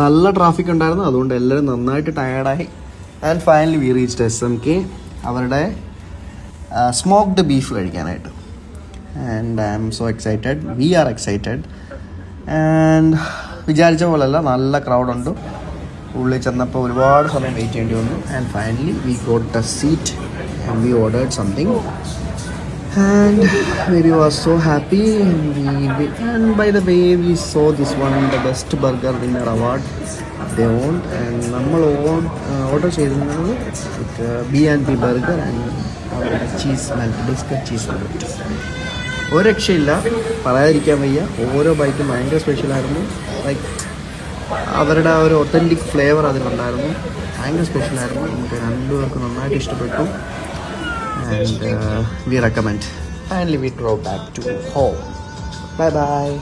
നല്ല ട്രാഫിക് ഉണ്ടായിരുന്നു, അതുകൊണ്ട് എല്ലാവരും നന്നായിട്ട് ടയേർഡായി. And finally we reached SMK, അവരുടെ സ്മോക്ഡ് ബീഫ് കഴിക്കാനായിട്ട്. And I am so excited, we are excited. And വിചാരിച്ച പോലല്ല, നല്ല ക്രൗഡുണ്ട്. ഉള്ളിൽ ചെന്നപ്പോൾ ഒരുപാട് സമയം വെയിറ്റ് ചെയ്യേണ്ടി വന്നു. And finally we got A seat and we ordered something. And we were so happy. And by the way, we saw this one, the best burger winner award they won. And നമ്മൾ order ചെയ്തിരുന്നത് B&B burger and cheese melt, biscuit cheese melt. ഒരു രക്ഷയില്ല, പറയാതിരിക്കാൻ വയ്യ. ഓരോ ബൈക്കും ഭയങ്കര സ്പെഷ്യലായിരുന്നു. Like അവരുടെ ആ ഒരു ഒത്തൻറ്റിക് ഫ്ലേവർ അതിലുണ്ടായിരുന്നു. ഭയങ്കര സ്പെഷ്യലായിരുന്നു. നമുക്ക് രണ്ടുപേർക്ക് നന്നായിട്ട് ഇഷ്ടപ്പെട്ടു. And we recommend. Finally we drove back to home. Bye bye.